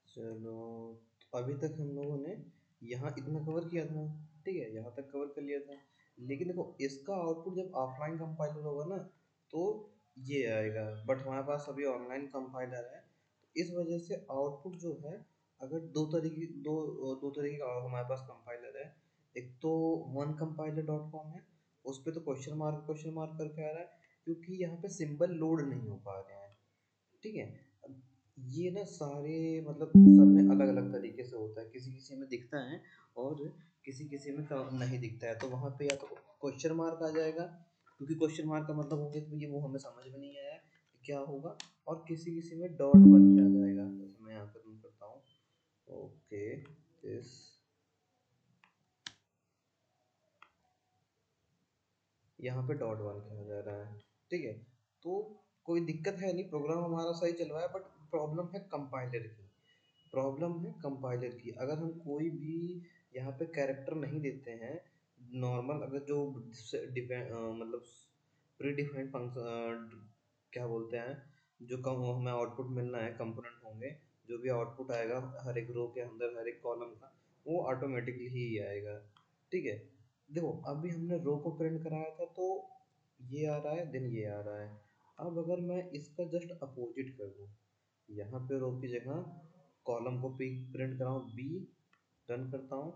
चलो, तो अभी तक हम लोगों ने यहाँ इतना कवर किया था, ठीक है, यहाँ तक कवर कर लिया था। लेकिन देखो इसका आउटपुट जब ऑफलाइन कंपाइलर होगा ना, तो ये आएगा, बट हमारे पास अभी ऑनलाइन कंपाइलर है, तो इस वजह से आउटपुट जो है, अगर दो तरीके का हमारे पास कंपाइलर है। एक तो वन कंपाइलर डॉट कॉम है, उस पर तो क्वेश्चन मार्क करके आ रहा है, क्योंकि यहाँ पे सिंबल लोड नहीं हो पा रहे हैं, ठीक है। अब ये ना सारे, मतलब सब में अलग अलग तरीके से होता है, किसी किसी में दिखता है और किसी किसी में नहीं दिखता है, तो वहाँ पे या तो क्वेश्चन मार्क आ जाएगा, क्योंकि क्वेश्चन मार्क का मतलब हो गया तो ये वो हमें समझ में नहीं आया कि क्या होगा, और किसी किसी में डॉट बन के आ जाएगा, जैसे मैं यहाँ पे रूम करता हूँ, ओके, दिस, यहाँ पे डॉट बन के आ जा रहा है, ठीक है। तो कोई दिक्कत है नहीं, प्रोग्राम हमारा सही चल रहा है, बट प्रॉब्लम है कंपाइलर की, प्रॉब्लम है कंपाइलर की। अगर हम कोई भी यहाँ पे कैरेक्टर नहीं देते हैं, नॉर्मल अगर जो मतलब प्री डिफाइंड फंक्शन, क्या बोलते हैं, जो कम हमें आउटपुट मिलना है, कंपोनेंट होंगे, जो भी आउटपुट आएगा हर एक रो के अंदर, हर एक कॉलम का, वो ऑटोमेटिकली ही आएगा, ठीक है। देखो अभी हमने रो को प्रिंट कराया था, तो ये आ रहा है, देन ये आ रहा है। अब अगर मैं इसका जस्ट अपोजिट कर दूँ, यहाँ पे रो की जगह कॉलम को प्रिंट कराऊँ बी, रन करता हूँ,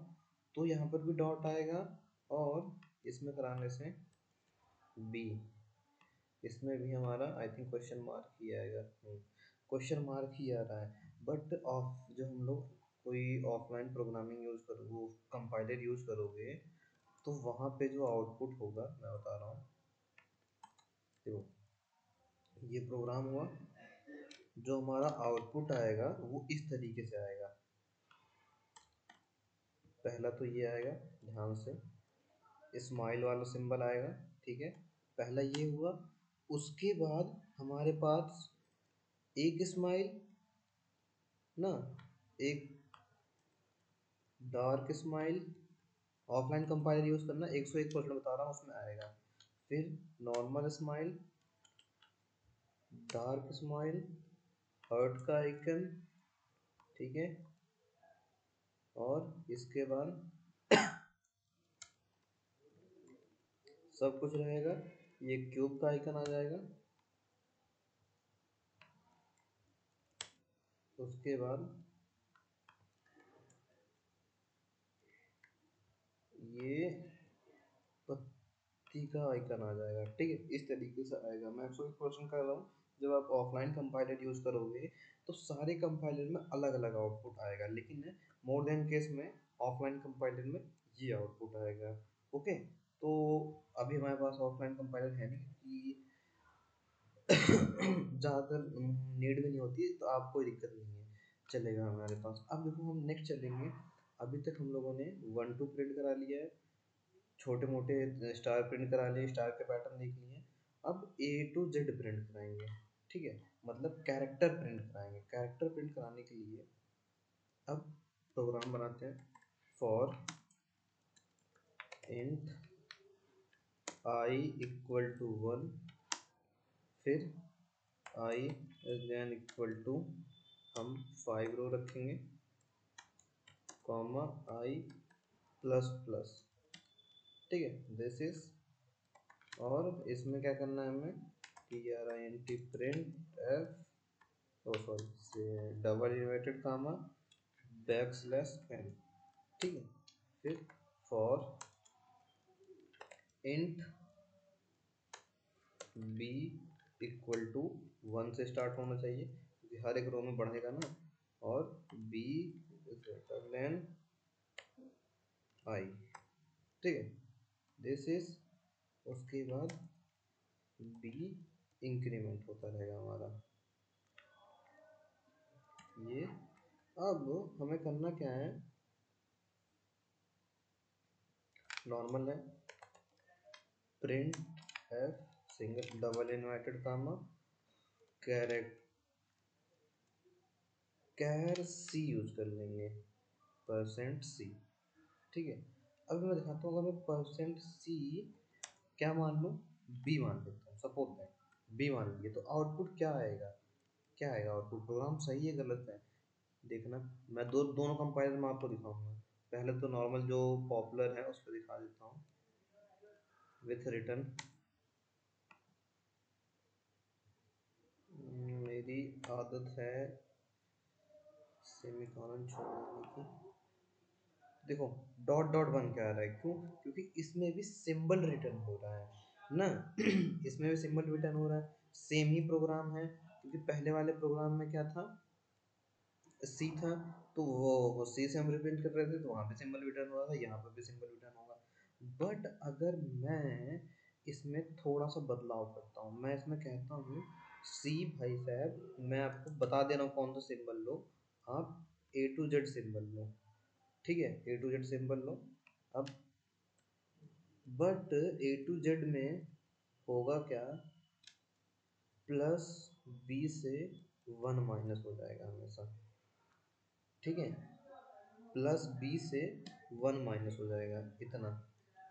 तो यहाँ पर भी डॉट आएगा, और इसमें कराने से बी, इसमें भी हमारा आई थिंक क्वेश्चन मार्क ही आएगा, क्वेश्चन मार्क ही आ रहा है। बट ऑफ जो हम लोग कोई ऑफलाइन प्रोग्रामिंग यूज़ करो, वो कंपाइलर यूज़ करोगे, तो वहाँ पे जो आउटपुट होगा मैं बता रहा हूँ, देखो ये प्रोग्राम हुआ, जो हमारा आउटपुट आएगा वो इस तरीके से आएगा। पहला तो ये आएगा, ध्यान से, स्माइल वाला सिंबल आएगा, ठीक है, पहला ये हुआ। उसके बाद हमारे पास एक स्माइल ना, एक dark smile, offline compiler use करना, 101% बता रहा हूँ उसमें आएगा। फिर normal smile, dark smile, heart का आइकन, ठीक है, और इसके बाद सब कुछ रहेगा, ये क्यूब का आइकन आ जाएगा। उसके बाद ये पत्ती का आइकन आ जाएगा, ठीक है, इस तरीके से आएगा। मैं 101% कर रहा हूँ, जब आप ऑफलाइन कंपाइलर यूज़ करोगे तो सारे कंपाइलर में अलग अलग आउटपुट आएगा, लेकिन मोर देन केस में ऑफलाइन कंपाइलर में ये आउटपुट आएगा, ओके। तो अभी हमारे पास ऑफलाइन कंपाइलर है नहीं, कि ज़्यादातर नीड भी नहीं होती, तो आपको कोई दिक्कत नहीं है, चलेगा हमारे पास। अब देखो हम नेक्स्ट चलेंगे, अभी तक हम लोगों ने 1 2 प्रिंट करा लिया है, छोटे मोटे स्टार प्रिंट करा लिए, स्टार के पैटर्न देख लिए। अब ए टू जेड प्रिंट कराएंगे, ठीक है, मतलब कैरेक्टर प्रिंट कराएंगे। कैरेक्टर प्रिंट कराने के लिए अब प्रोग्राम बनाते हैं, for int I equal to 1, फिर आई अगेन इक्वल टू, हम 5 रो रखेंगे, कॉमा आई प्लस प्लस, ठीक है, दिस इज, और इसमें क्या करना है हमें, T R I N T print F, oh sorry, double inverted comma backslash N, ठीक है। फिर for int B equal to 1 से स्टार्ट होना चाहिए, क्योंकि हर एक रो में बढ़ेगा ना, और बी ग्रेटर देन आई, ठीक है, दिस इज, उसके बाद बी इंक्रीमेंट होता रहेगा हमारा ये। अब हमें करना क्या है, नॉर्मल है, print F single double inverted comma char C use कर लेंगे, परसेंट सी, ठीक है। अब मैं दिखाता हूँ, अगर मैं परसेंट सी क्या मान लूँ, बी मान लेता हूँ, सपोज दैट बी मान लिए, तो आउटपुट क्या आएगा, क्या आएगा आउटपुट, प्रोग्राम सही है गलत है, देखना, मैं दोनों कंपाइलर में आपको दिखाऊंगा। पहले तो नॉर्मल जो पॉपुलर है उस पर दिखा देता हूँ, विथ रिटर्न। मेरी आदत है सेमीकोलन छोड़ने की। देखो, डॉट डॉट बन के आ रहा है, क्यों? क्योंकि इसमें भी सिंबल रिटर्न हो रहा है ना। इसमें भी सिंबल रिटर्न हो रहा है, सेम ही प्रोग्राम है। क्योंकि पहले वाले प्रोग्राम में क्या था, सी था, तो वो सी से हम रिप्रेजेंट कर रहे थे, तो वहाँ पे सिंबल रिटर्न हो रहा था, यहाँ पर भी सिंबल रिटर्न होगा। बट अगर मैं इसमें थोड़ा सा बदलाव करता हूँ, मैं इसमें कहता हूँ सी भाई साहब, मैं आपको बता दे रहा हूँ कौन सा सिंबल लो, आप ए टू जेड सिंबल लो, ठीक है, ए टू जेड सिंबल लो। अब बट ए टू जेड में होगा क्या, प्लस बी से वन माइनस हो जाएगा हमेशा, ठीक है, प्लस बी से वन माइनस हो जाएगा इतना।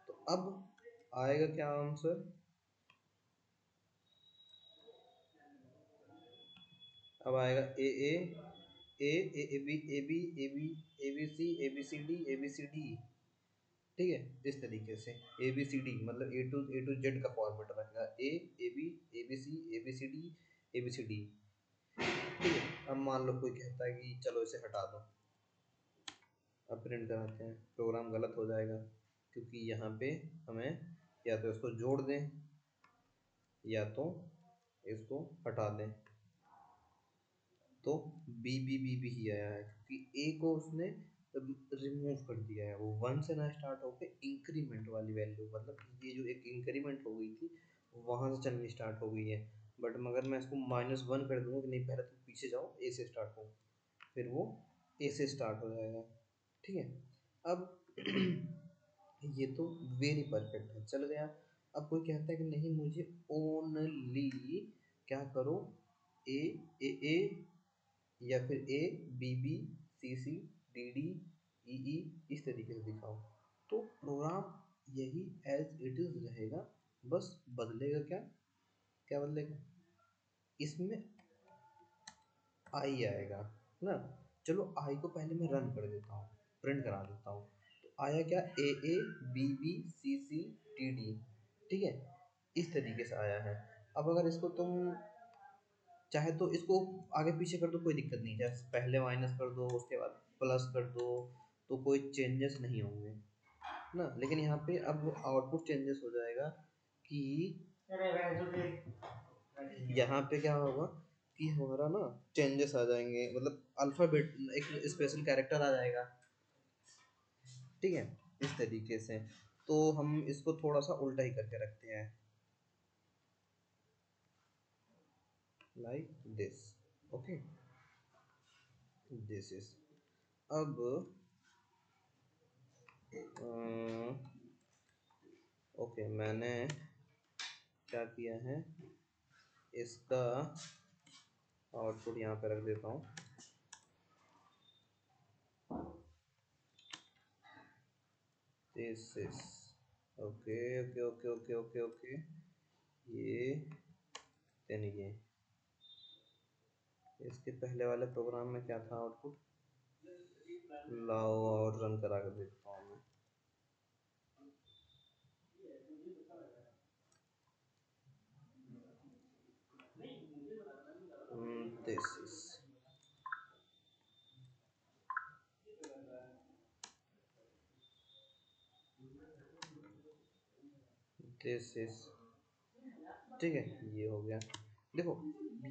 तो अब आएगा क्या आंसर, अब आएगा A A A A A B A B A B A B C A B C D A B C D, ठीक है, इस तरीके से ए बी सी डी मतलब ए टू जेड का फॉर्मेट रहेगा, A B A B C A B C D A B C D, ठीक है। अब मान लो कोई कहता है कि चलो इसे हटा दो, अब प्रिंट कराते हैं, प्रोग्राम गलत हो जाएगा, क्योंकि यहाँ पे हमें या तो इसको जोड़ दें या तो इसको हटा दें, तो बी ही आया है, क्योंकि ए को उसने रिमूव कर दिया है, वो वन से ना स्टार्ट होकर इंक्रीमेंट वाली वैल्यू, मतलब ये जो एक इंक्रीमेंट हो गई थी वहां से चलनी स्टार्ट हो गई है। बट मगर मैं इसको -1 कर दूंगा कि नहीं, पहले तुम पीछे जाओ, ए से स्टार्ट हो, फिर वो ए से स्टार्ट हो जाएगा, ठीक है। अब ये तो वेरी परफेक्ट है, चल गया। अब कोई कहता है कि नहीं, मुझे ओनली क्या करो, ए ए या फिर A B B C C D D E E इस तरीके से दिखाओ, तो प्रोग्राम यही एज इट इज रहेगा, बस बदलेगा क्या, क्या बदलेगा, इसमें आई आएगा ना। चलो आई को पहले मैं रन कर देता हूँ, प्रिंट करा देता हूँ, तो आया क्या, A B B C C T D, ठीक है, इस तरीके से आया है। अब अगर इसको तुम चाहे तो इसको आगे पीछे कर दो, कोई दिक्कत नहीं, जैसे पहले माइनस कर दो उसके बाद प्लस कर दो, तो कोई चेंजेस नहीं होंगे ना। लेकिन यहाँ पे अब आउटपुट चेंजेस हो जाएगा कि यहाँ पे क्या होगा कि हमारा ना चेंजेस आ जाएंगे, मतलब अल्फ़ाबेट एक स्पेशल कैरेक्टर आ जाएगा, ठीक है, इस तरीके से। तो हम इसको थोड़ा सा उल्टा ही करके रखते हैं, like this, okay, this is. अब ओके, मैंने क्या किया है, इसका आउटपुट यहाँ पे रख देता हूँ, this is, okay okay okay okay okay okay, ये देन ये, इसके पहले वाले प्रोग्राम में क्या था आउटपुट, लाओ और रन करा कर देखता हूँ मैं, दिस इज, दिस इज, ठीक है, ये हो गया। देखो,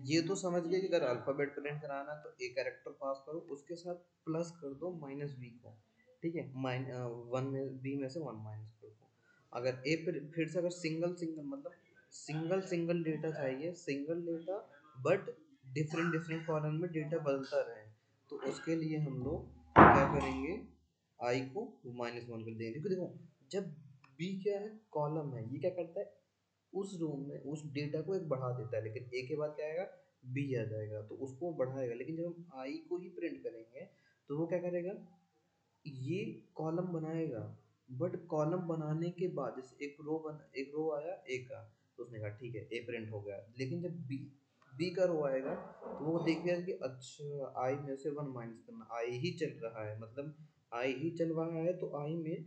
ये तो समझ गए कि अगर अल्फाबेट प्रिंट कराना है तो ए कैरेक्टर पास करो, उसके साथ प्लस कर दो माइनस बी को, ठीक है, वन में बी में से वन माइनस कर दो। अगर ए फिर से अगर सिंगल सिंगल मतलब सिंगल सिंगल डेटा चाहिए, single data, but different different column में डेटा बदलता रहे, तो उसके लिए हम लोग क्या करेंगे, आई को -1 कर देंगे, क्योंकि देखो जब बी क्या है, कॉलम है, ये क्या करता है, उस रूम में उस डेटा को एक बढ़ा देता है, लेकिन ए के बाद क्या आएगा, बी आ जाएगा, तो उसको बढ़ाएगा। लेकिन जब हम आई को ही प्रिंट करेंगे तो वो क्या करेगा, ये कॉलम बनाएगा, बट कॉलम बनाने के बाद जैसे एक रो आया ए का, तो उसने कहा ठीक है ए प्रिंट हो गया, लेकिन जब बी बी का रो आएगा तो वो देखेगा कि अच्छा आई में से वन माइनस करना, आई ही चल रहा है, मतलब आई ही चल रहा है, तो आई में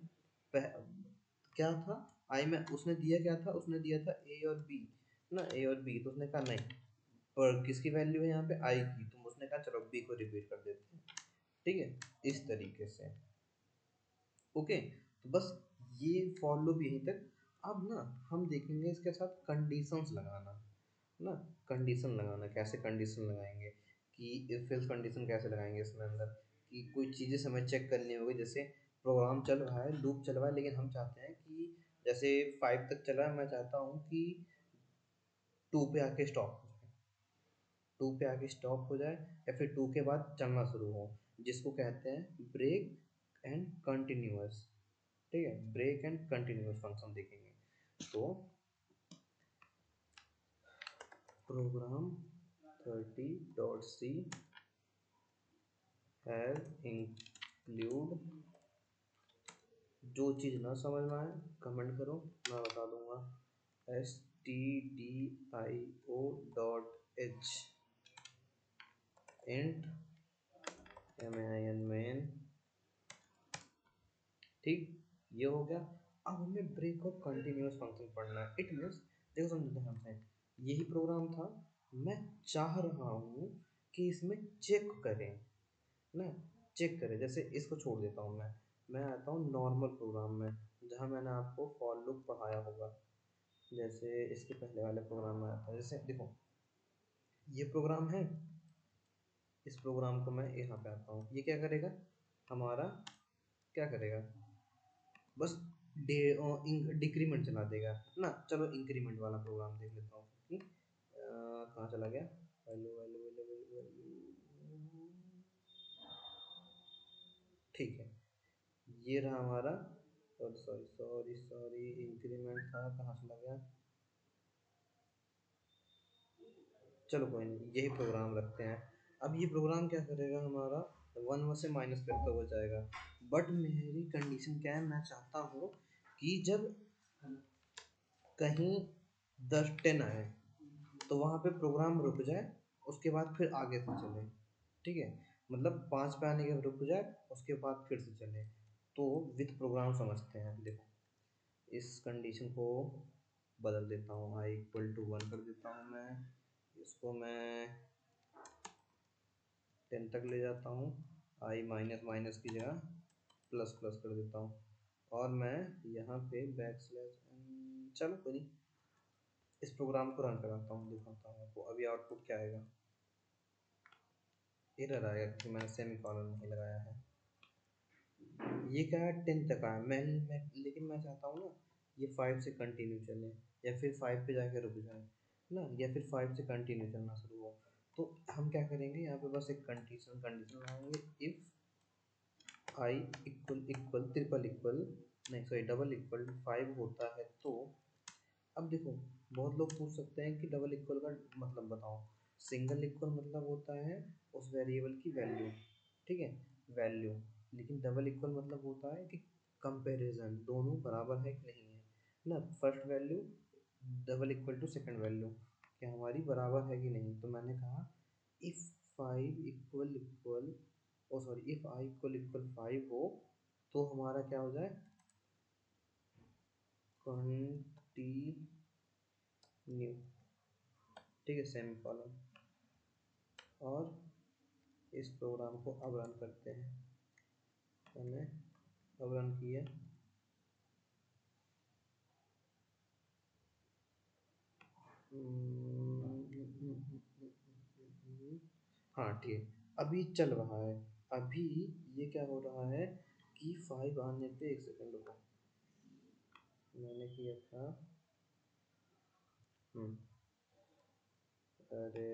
क्या था, आई में उसने दिया क्या था, उसने दिया था ए और बी ना, ए और बी, तो उसने कहा नहीं, और किसकी वैल्यू है यहाँ पे, आई की, तो उसने कहा चलो बी को रिपीट कर देते हैं। ठीक है, इस तरीके से। ओके, तो बस ये फॉर लूप यहीं तक। अब ना हम देखेंगे इसके साथ कंडीशंस लगाना ना, कंडीशन लगाना, कैसे कंडीशन लगाएंगे, कि इफ एल्स कंडीशन कैसे लगाएंगे इसमें अंदर, कि कोई चीज़ें हमें चेक करनी होगी, जैसे प्रोग्राम चल रहा है, लूप चल रहा है, लेकिन हम चाहते हैं कि जैसे 5 तक चला है, मैं चाहता हूँ कि 2 पे आके स्टॉप हो जाए, 2 पे आके स्टॉप हो जाए, या फिर 2 के बाद चलना शुरू हो, जिसको कहते हैं ब्रेक एंड कंटिन्यूअस। ठीक है, ब्रेक एंड कंटिन्यूअस फंक्शन देखेंगे। तो प्रोग्राम 30.c हैव इंक्लूड, जो चीज़ ना समझ में आए कमेंट करो, मैं बता दूंगा। stdio.h int main, ठीक, ये हो गया। अब हमें ब्रेक और कंटिन्यूअस फंक्शन पढ़ना है। इट मीन्स देखो, समझो ध्यान से, यही प्रोग्राम था, मैं चाह रहा हूँ कि इसमें चेक करें ना, चेक करें, जैसे इसको छोड़ देता हूँ मैं आता हूँ नॉर्मल प्रोग्राम में, जहाँ मैंने आपको फॉर लूप पढ़ाया होगा, जैसे इसके पहले वाले प्रोग्राम में आता है, जैसे देखो ये प्रोग्राम है, इस प्रोग्राम को मैं यहाँ पे आता हूँ, ये क्या करेगा, हमारा क्या करेगा, बस डिक्रीमेंट चला देगा ना। चलो इंक्रीमेंट वाला प्रोग्राम देख लेता हूँ कि कहाँ चला गया, वैल्यू वैल्यू वैल्यू वैल्यू, ठीक है, ये रहा हमारा, sorry sorry sorry sorry, increment था, कहाँ चला गया, चलो कोई नहीं, यही प्रोग्राम रखते हैं। अब ये प्रोग्राम क्या करेगा, हमारा वन से माइनस करता हुआ जाएगा, बट मेरी कंडीशन क्या है, मैं चाहता हूँ कि जब कहीं 10 10 आए तो वहाँ पे प्रोग्राम रुक जाए, उसके बाद फिर आगे से चले। ठीक है, मतलब 5 पे आने के बाद रुक जाए, उसके बाद फिर से चले, तो विथ प्रोग्राम समझते हैं। देखो इस कंडीशन को बदल देता हूँ, आई इक्वल टू 1 कर देता हूँ मैं, इसको मैं 10 तक ले जाता हूँ, आई माइनस माइनस की जगह प्लस प्लस कर देता हूँ, और मैं यहाँ पे बैक स्लैश, चलो कोई नहीं, इस प्रोग्राम को रन कराता हूँ, दिखाता हूँ आपको अभी आउटपुट क्या आएगा। एरर आएगा क्योंकि मैंने सेमी कॉलन नहीं लगाया है। ये क्या है, 10 तक आया, मैं लेकिन मैं चाहता हूँ ना ये 5 से कंटिन्यू चले, या फिर 5 पे जाके रुक जाए ना, या फिर 5 से कंटिन्यू चलना शुरू हो। तो हम क्या करेंगे, यहाँ पे बस एक कंडीशन कंडीशन लगाएंगे, if I equal equal triple equal, नहीं सॉरी डबल इक्वल 5 होता है तो, अब देखो बहुत लोग पूछ सकते हैं कि डबल इक्वल का मतलब बताओ। सिंगल इक्वल मतलब होता है उस वेरिएबल की वैल्यू, ठीक है, वैल्यू, लेकिन डबल इक्वल मतलब होता है कि कंपैरिजन, दोनों बराबर है कि नहीं है ना, first value double equal to second value, क्या हमारी बराबर है कि नहीं। तो मैंने कहा if 5 equal equal, oh sorry, if I equal equal 5 हो तो हमारा क्या हो जाए, कंटिन्यू, ठीक है, सेमी कॉलम। और इस प्रोग्राम को अब रन करते हैं, मैंने अब रन किया, हाँ ठीक है, अभी चल रहा है, अभी ये क्या हो रहा है कि 5 आने पे, एक सेकंड रुको, मैंने किया था, अरे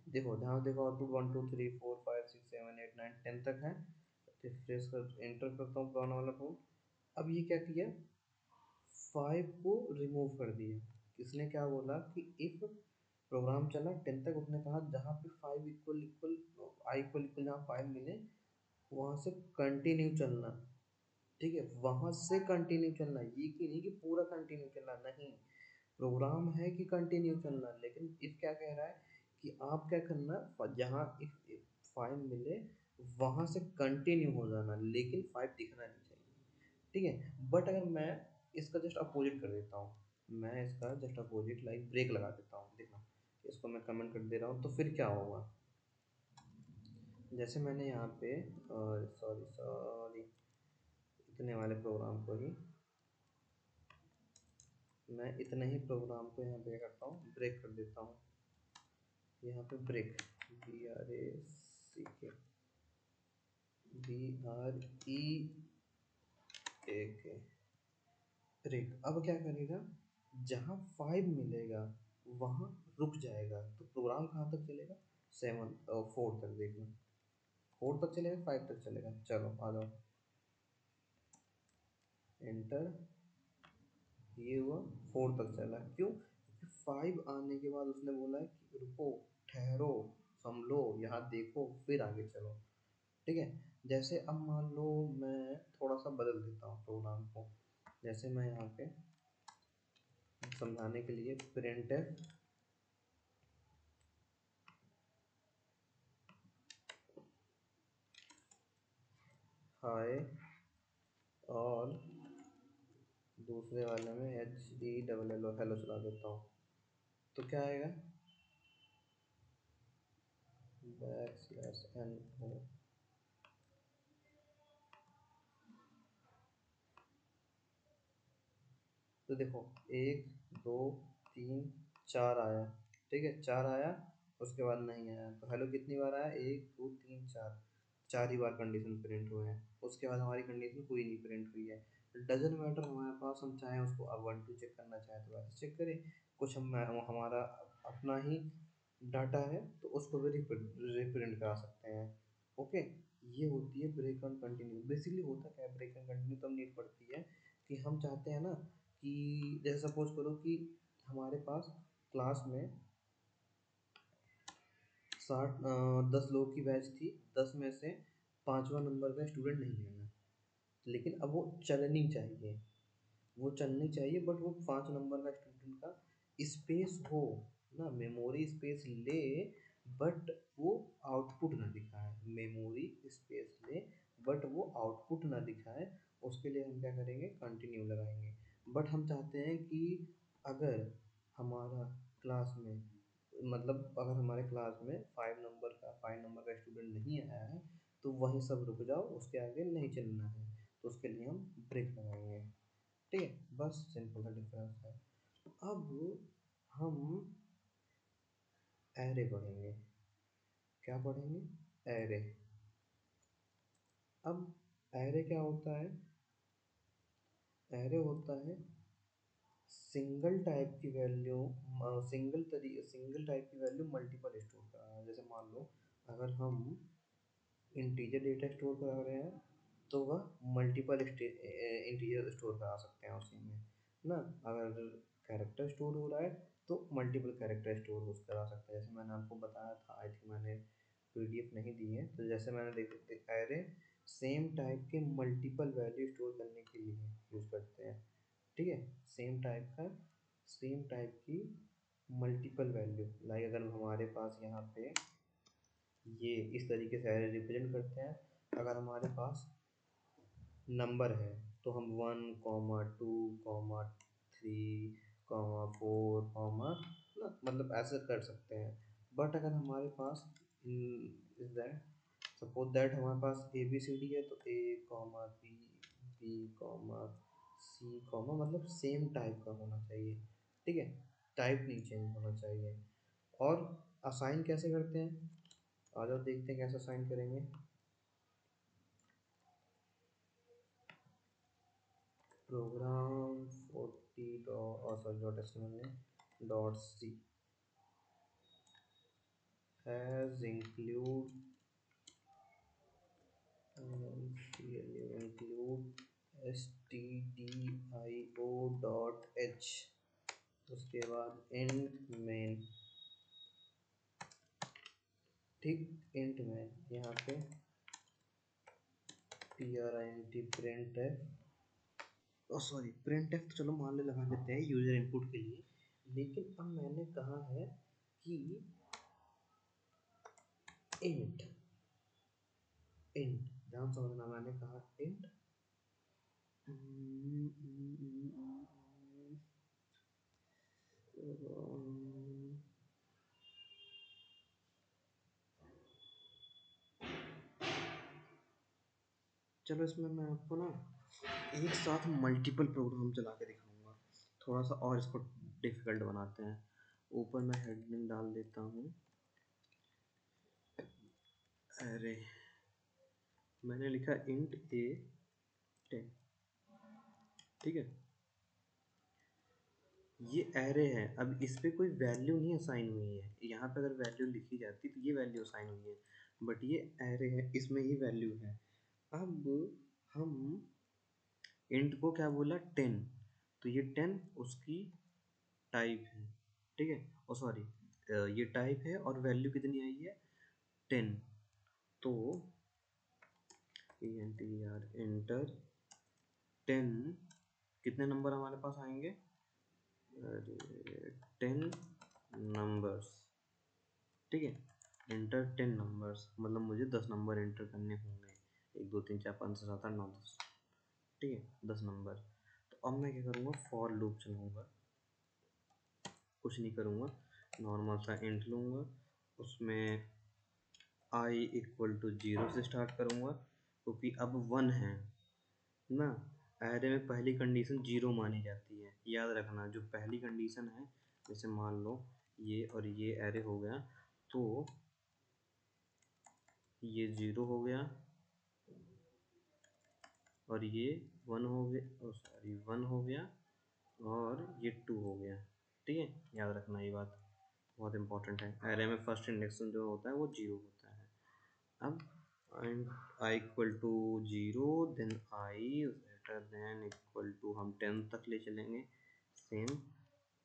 देखो ध्यान देखो, आउटपुट 1 2 3 4 5 6 7 8 9 10 तक है। रिफ्रेश कर एंटर करता हूँ पुराना वाला कोड। अब ये क्या किया, 5 को रिमूव कर दिया, किसने क्या बोला कि इफ प्रोग्राम चला 10 तक, उसने कहा जहाँ पे 5 इक्वल इक्वल, आई इक्वल इक्वल जहाँ 5 मिले वहाँ से कंटिन्यू चलना, ठीक है, वहाँ से कंटिन्यू चलना, ये कि नहीं कि पूरा कंटिन्यू चलना, नहीं, प्रोग्राम है कि कंटिन्यू चलना, लेकिन इफ क्या कह रहा है कि आप क्या करना, जहाँ इफ फाइव मिले वहां से कंटिन्यू हो जाना, लेकिन फाइव दिखना नहीं चाहिए, ठीक है। बट अगर मैं इसका जस्ट अपोजिट कर देता हूँ, मैं इसका जस्ट अपोजिट लाइक ब्रेक लगा देता हूँ, देखना इसको मैं कमेंट कर दे रहा हूँ, तो फिर क्या होगा। जैसे मैंने यहाँ पे सॉरी सॉरी इतने वाले प्रोग्राम को ही, मैं इतने ही प्रोग्राम को यहाँ पे करता हूँ, ब्रेक कर देता हूँ, यहाँ पे ब्रेक, BRACK, BREAK, ब्रेक। अब क्या करेगा, जहाँ फाइव मिलेगा वहाँ रुक जाएगा, तो प्रोग्राम कहाँ तक चलेगा, 4 तक, देखना 4 तक चलेगा, 5 तक चलेगा, चलो आ जाओ, एंटर, ये हुआ 4 तक चला, क्यों, क्योंकि 5 आने के बाद उसने बोला है कि रुको, ठहरो, संभलो, यहाँ देखो, फिर आगे चलो, ठीक है। जैसे अब मान लो मैं थोड़ा सा बदल देता हूँ प्रोग्राम को, जैसे मैं यहाँ पे समझाने के लिए प्रिंट हाय, और दूसरे वाले में HELLO हेलो चला देता हूँ, तो क्या आएगा, \NO, तो देखो 1 2 3 4 आया, ठीक है, 4 आया, उसके बाद नहीं आया, तो हेलो कितनी बार आया, 1 2 3 4, 4 ही बार कंडीशन प्रिंट हुए हैं, उसके बाद हमारी कंडीशन कोई नहीं प्रिंट हुई है। डजन मैटर हमारे पास, हम चाहें उसको अब 1 2 चेक करना चाहें तो वैसे चेक करें, कुछ हम हमारा अपना ही डाटा है तो उसको भी रिप्रिंट करा सकते हैं, ओके। ये होती है ब्रेक एंड कंटिन्यू। बेसिकली होता क्या है ब्रेक एंड कंटिन्यू, तब नीड पड़ती है कि हम चाहते हैं ना कि जैसे सपोज करो कि हमारे पास क्लास में 10 लोगों की बैच थी, 10 में से 5वां नंबर का स्टूडेंट नहीं लेना, लेकिन अब वो चलनी चाहिए, वो चलनी चाहिए, बट वो 5 नंबर का स्टूडेंट का स्पेस हो ना, मेमोरी स्पेस ले, बट वो आउटपुट ना दिखाए, मेमोरी स्पेस ले बट वो आउटपुट ना दिखाए, उसके लिए हम क्या करेंगे, कंटिन्यू लगाएंगे। बट हम चाहते हैं कि अगर हमारा क्लास में, मतलब अगर हमारे क्लास में 5 नंबर का स्टूडेंट नहीं आया है, तो वहीं सब रुक जाओ, उसके आगे नहीं चलना है, तो उसके लिए हम ब्रेक लगाएंगे, ठीक है, बस सिंपल सा डिफरेंस है। अब हम एरे पढ़ेंगे, क्या पढ़ेंगे, एरे। अब एरे क्या होता है, एरे होता है सिंगल टाइप की वैल्यू, सिंगल टाइप की वैल्यू मल्टीपल स्टोर कराना, जैसे मान लो अगर हम इंटीजर डेटा स्टोर करा रहे हैं, तो वह मल्टीपल इंटीजर स्टोर करा सकते हैं उसी में ना, अगर कैरेक्टर स्टोर हो रहा है तो मल्टीपल कैरेक्टर स्टोर हो करा सकते हैं, जैसे मैंने आपको बताया था, आई थिंक मैंने PDF नहीं दी है, तो जैसे मैंने देख एरे सेम टाइप के मल्टीपल वैल्यू स्टोर करने के लिए यूज़ करते हैं, ठीक है, सेम टाइप की मल्टीपल वैल्यू, लाइक अगर हमारे पास यहाँ पे ये इस तरीके से एरे रिप्रेजेंट करते हैं, अगर हमारे पास नंबर है तो हम 1 2 3 4 मतलब ऐसे कर सकते हैं। बट अगर हमारे पास इज दैट सपोज दैट हमारे पास ABCD है, तो A, B, B, C, मतलब सेम टाइप का होना चाहिए, ठीक है, टाइप नहीं चेंज होना चाहिए। और असाइन कैसे करते हैं, आ जाओ देखते हैं कैसे असाइन करेंगे। Program 40 sorry .html has include stdio.h, उसके बाद इंट मेन, ठीक, इंट मेन यहाँ पे print प्रिंट एफ, तो चलो मान ले लगा लेते हैं यूजर इनपुट के लिए, लेकिन अब मैंने कहा है कि इंट, इंट ध्यान समझना, मैंने कहा इंट चलो इसमें मैं आपको ना एक साथ मल्टीपल प्रोग्राम चला के दिखाऊंगा, थोड़ा सा और इसको डिफिकल्ट बनाते हैं। ऊपर मैं हेडिंग डाल देता हूँ, अरे मैंने लिखा इंट ए 10, ठीक है। ये एरे है, अब इस पे कोई वैल्यू नहीं असाइन हुई है, यहाँ पे अगर वैल्यू लिखी जाती तो ये वैल्यू असाइन हुई है, बट ये एरे है, इसमें ही वैल्यू है। अब हम इंट को क्या बोला 10, तो ये 10 उसकी टाइप है, ठीक है। ओ सॉरी, ये टाइप है और वैल्यू कितनी आई है 10, तो इंटर 10, कितने नंबर हमारे पास आएंगे, 10 नंबर्स, ठीक है। इंटर 10 नंबर्स मतलब मुझे 10 नंबर इंटर करने होंगे, 1 2 3 4 5 6 7 8 9 10, ठीक है, 10 नंबर। तो अब मैं क्या करूँगा, फॉर लूप चलाऊँगा, कुछ नहीं करूँगा, नॉर्मल सा इंट लूँगा, उसमें आई इक्वल टू 0 से स्टार्ट करूँगा, क्योंकि अब 1 है ना, एरे में पहली कंडीशन 0 मानी जाती है, याद रखना। जो पहली कंडीशन है, जैसे मान लो ये और ये एरे हो गया, तो ये 0 हो गया और ये 1 हो गया, सॉरी 1 हो गया और ये 2 हो गया, ठीक है। याद रखना ये बात बहुत इंपॉर्टेंट है, एरे में फर्स्ट इंडेक्शन जो होता है वो 0 होता है। अब I equal to 0, then I greater than equal to, हम 10 तक ले चलेंगे, सेम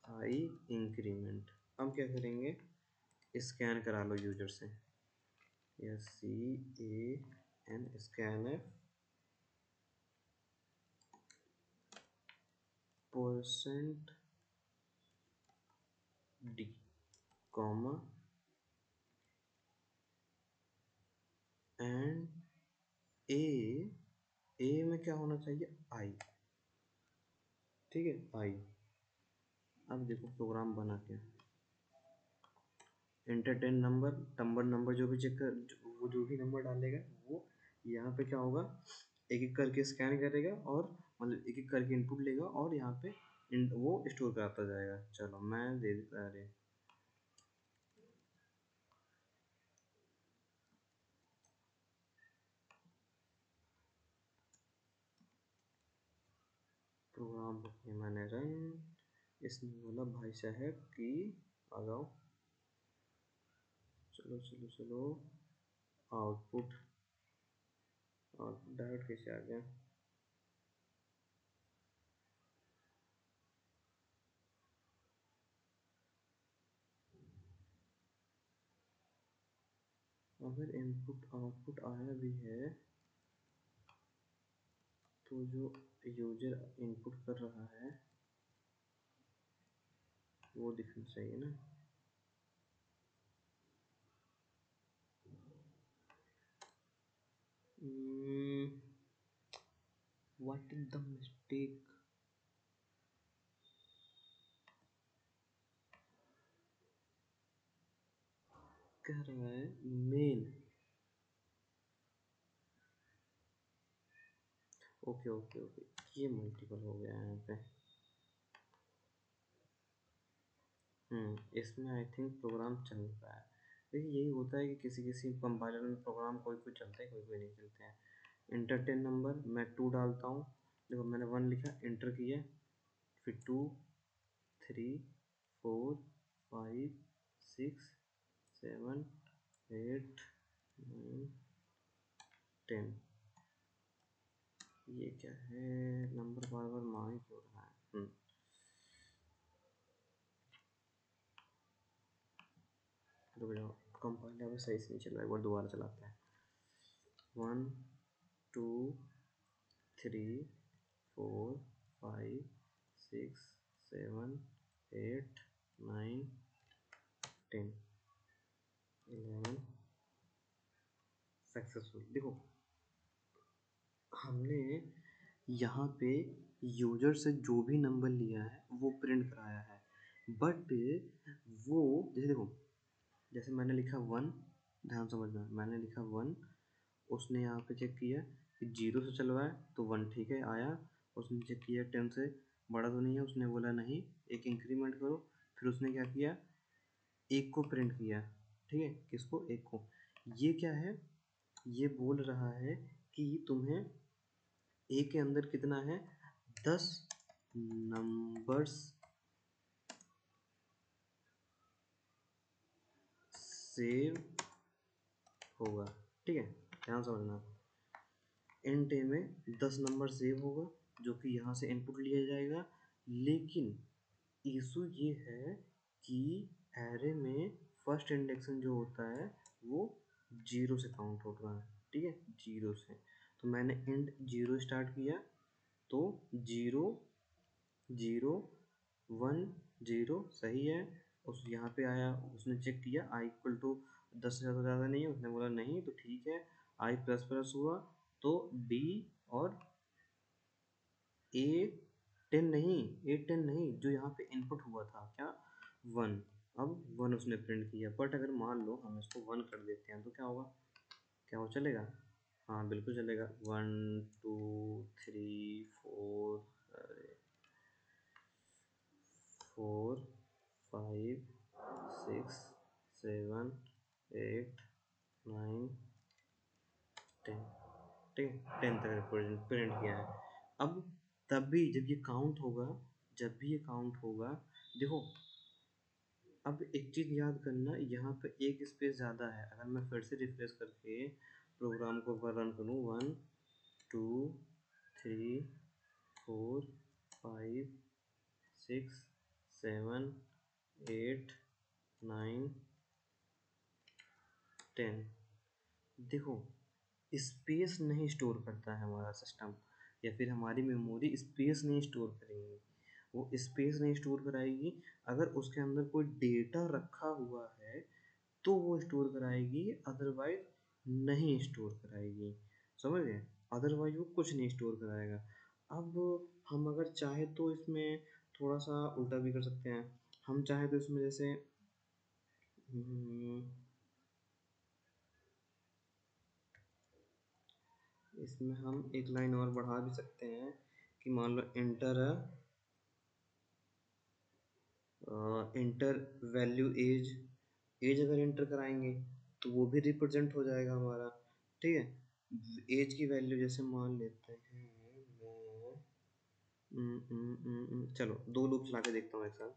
आई इंक्रीमेंट। अब क्या करेंगे, स्कैन करा लो यूजर से, S C A N scan F percent D comma and A में क्या होना चाहिए, आई, ठीक है, आई। अब देखो प्रोग्राम बना के, इंटर 10 नंबर, नंबर जो भी चेक कर, वो जो भी नंबर डालेगा वो यहाँ पे क्या होगा, एक एक करके स्कैन करेगा और मतलब एक एक करके इनपुट लेगा और यहाँ पे वो स्टोर कराता जाएगा। चलो मैं दे देता, अरे प्रोग्राम को किया मैंने रन, इसने बोला भाई साहब कि आ जाओ, चलो चलो चलो, आउटपुट, आउटपुट डायरेक्ट कैसे आ गया, अगर इनपुट आउटपुट आया भी है तो जो यूजर इनपुट कर रहा है वो दिखना चाहिए ना। व्हाट इज द मिस्टेक, कह रहा है मेन, ओके ओके ओके, ये मल्टीपल हो गया यहाँ पे। इसमें आई थिंक प्रोग्राम चल रहा है। देखिए यही होता है कि किसी किसी कंपाइलर में प्रोग्राम कोई कोई चलते हैं, कोई कोई नहीं चलते हैं। इंटर 10 नंबर मैं 2 डालता हूँ, देखो मैंने 1 लिखा, इंटर किया, फिर 2 3 4 5 6 7 8 9 10, ये क्या है, नंबर बार बार मांग क्यों रहा है। रुक जाओ, कंपाइलर में सही से नहीं चल रहा है, एक बार दोबारा चलाते हैं। 1 2 3 4 5 6 7 8 9 10 11 सक्सेसफुल। देखो हमने यहाँ पे यूजर से जो भी नंबर लिया है वो प्रिंट कराया है, बट वो जैसे देखो, जैसे मैंने लिखा 1, ध्यान समझना, मैंने लिखा 1, उसने यहाँ पे चेक किया कि 0 से चलवाए तो 1 ठीक है आया। उसने चेक किया 10 से बड़ा तो नहीं है, उसने बोला नहीं, एक इंक्रीमेंट करो। फिर उसने क्या किया, 1 को प्रिंट किया, ठीक है, किसको, 1 को। ये क्या है, ये बोल रहा है कि तुम्हें ए के अंदर कितना है, 10 नंबर्स सेव होगा, ठीक है, ध्यान समझना। इंट ए में 10 नंबर सेव होगा जो कि यहाँ से इनपुट लिया जाएगा, लेकिन इशू ये है कि एरे में फर्स्ट इंडेक्सन जो होता है वो 0 से काउंट होता है, ठीक है, 0 से। तो मैंने इंट 0 स्टार्ट किया तो 0 0 1 0 सही है। उस यहाँ पे आया, उसने चेक किया आई इक्वल टू 10 से ज़्यादा नहीं है, उसने बोला नहीं, तो ठीक है। आई प्लस प्लस हुआ तो डी और ए 10 नहीं, ए 10 नहीं, जो यहाँ पे इनपुट हुआ था क्या, 1। अब 1 उसने प्रिंट किया, बट अगर मान लो हम इसको 1 कर देते हैं तो क्या होगा, क्या वो चलेगा, हाँ बिल्कुल चलेगा। 1 2 3 4 4 5 6 7 8 9 10, ठीक है, 10 तक प्रिंट किया है। अब तब भी जब ये काउंट होगा, जब भी ये काउंट होगा, देखो अब एक चीज़ याद करना, यहाँ पे एक स्पेस ज़्यादा है। अगर मैं फिर से रिफ्रेश करके प्रोग्राम को रन करूँ, 1 2 3 4 5 6 7 8 9 10, देखो स्पेस नहीं स्टोर करता है हमारा सिस्टम, या फिर हमारी मेमोरी स्पेस नहीं स्टोर करेगी, वो स्पेस नहीं स्टोर कराएगी। अगर उसके अंदर कोई डेटा रखा हुआ है तो वो स्टोर कराएगी, अदरवाइज नहीं स्टोर कराएगी, समझ गए, अदरवाइज वो कुछ नहीं स्टोर कराएगा। अब हम अगर चाहे तो इसमें थोड़ा सा उल्टा भी कर सकते हैं। हम चाहे तो इसमें जैसे हम्म, इसमें हम एक लाइन और बढ़ा भी सकते हैं कि मान लो enter enter value as, as अगर इंटर कराएंगे तो वो भी रिप्रेजेंट हो जाएगा हमारा, ठीक है। एज की वैल्यू जैसे मान लेते हैं मैं चलो 2 लूप चला के देखता हूँ एक साथ।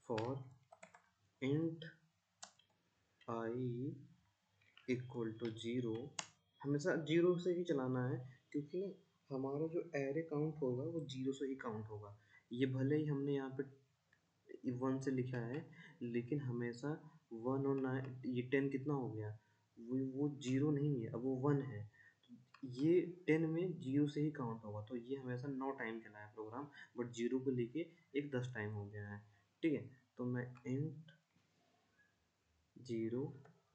For int I equal to 0, हमेशा 0 से ही चलाना है, क्योंकि हमारा जो एरे काउंट होगा वो 0 से ही काउंट होगा। ये भले ही हमने यहाँ पे 1 से लिखा है, लेकिन हमेशा 1 और 9, ये 10 कितना हो गया, वो 0 नहीं है, अब वो 1 है। ये 10 में 0 से ही काउंट होगा, तो ये हमेशा 9 टाइम चला है प्रोग्राम, बट 0 को लेके एक 10 टाइम हो गया है, ठीक है। तो मैं int 0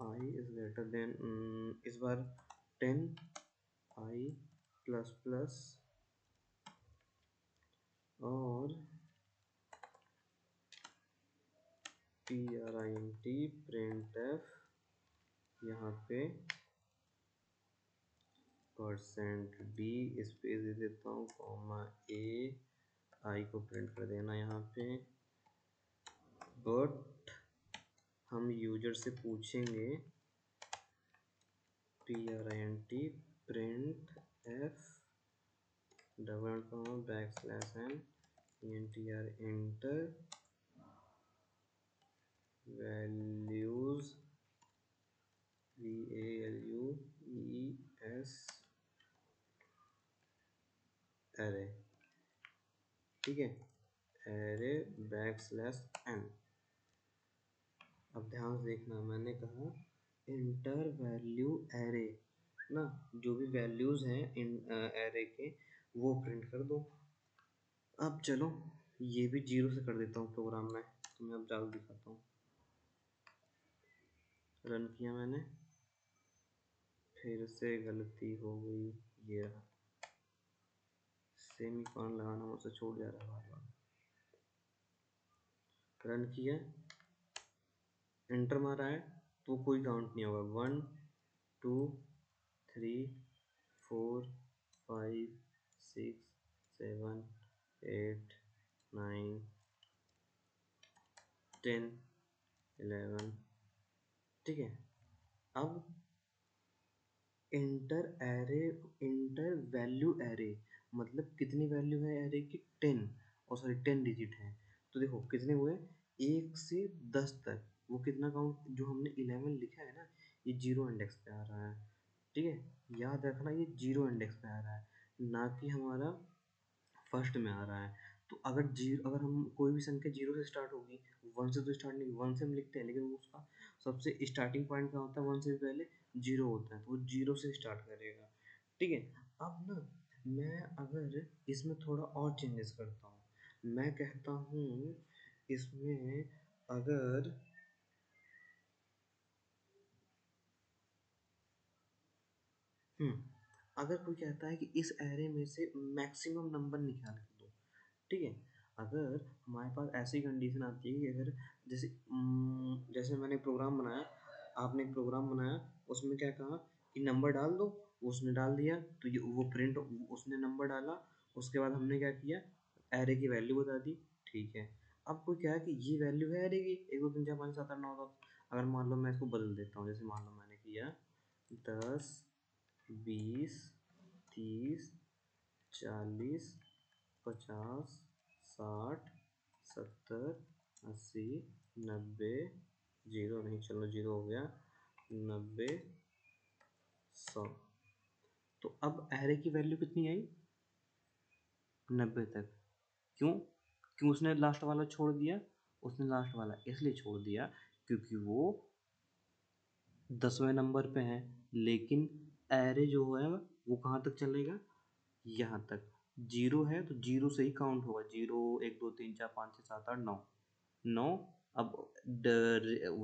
I is greater than, इस बार 10 आई प्लस प्लस और print printf, यहाँ पे %d स्पेस दे देता हूँ, कॉमा ए, आई को प्रिंट कर देना यहाँ पे। बट हम यूजर से पूछेंगे print printf double comma \n enter values values array, ठीक है, array \n। अब ध्यान से देखना, मैंने कहा इंटर वैल्यू एरे ना, जो भी वैल्यूज हैं इन एरे के वो प्रिंट कर दो। अब चलो ये भी 0 से कर देता हूँ प्रोग्राम में, तो मैं अब डाल दिखाता हूँ। रन किया मैंने, फिर से गलती हो गई, ये रहा, सेमीकोलन लगाना मुझसे छूट जा रहा है बार बार। रन किया, एंटर मारा है तो कोई काउंट नहीं होगा। 1 2 3 4 5 6 7 8 9 10 11, ठीक है। अब inter array, inter value array, मतलब कितनी वैल्यू है एरे की? 10, और सॉरी 10 डिजिट है। तो देखो कितने हुए, 1 से 10 तक। वो कितना काउंट, जो हमने 11 लिखा है ना, ये जीरो इंडेक्स पे आ रहा है, ठीक है। याद रखना ये जीरो इंडेक्स पे आ रहा है, ना कि हमारा फर्स्ट में आ रहा है। तो अगर जीरो, अगर हम कोई भी संख्या जीरो से स्टार्ट होगी, वन से तो स्टार्ट नहीं, वन से हम लिखते हैं, लेकिन वो उसका सबसे स्टार्टिंग पॉइंट क्या होता है, वन से पहले जीरो होता है, तो वो जीरो से स्टार्ट करेगा, ठीक है। अब ना मैं अगर इसमें थोड़ा और चेंजेस करता हूँ, मैं कहता हूँ इसमें अगर अगर कोई कहता है कि इस एरे में से मैक्सिमम नंबर निकाल के दो, ठीक है। अगर हमारे पास ऐसी कंडीशन आती है कि अगर जैसे जैसे मैंने प्रोग्राम बनाया, आपने एक प्रोग्राम बनाया, उसमें क्या कहा कि नंबर डाल दो, उसने डाल दिया, तो ये वो प्रिंट, उसने नंबर डाला, उसके बाद हमने क्या किया, एरे की वैल्यू बता दी, ठीक है। अब कोई क्या है कि ये वैल्यू है एरे की 1 2 3 4 5 7 8 9 10। अगर मान लो मैं इसको बदल देता हूँ, जैसे मान लो मैंने किया 10 20 30 40 50 60 70 80 90, जीरो नहीं, चलो जीरो हो गया, 90 100। तो अब एरे की वैल्यू कितनी आई, 90 तक। क्यों? क्यों उसने लास्ट वाला छोड़ दिया? उसने लास्ट वाला इसलिए छोड़ दिया क्योंकि वो 10वें नंबर पे है, लेकिन एरे जो है वो कहाँ तक चलेगा, यहाँ तक। जीरो है तो जीरो से ही काउंट होगा, 0 1 2 3 4 5 6 7 8 9 9। अब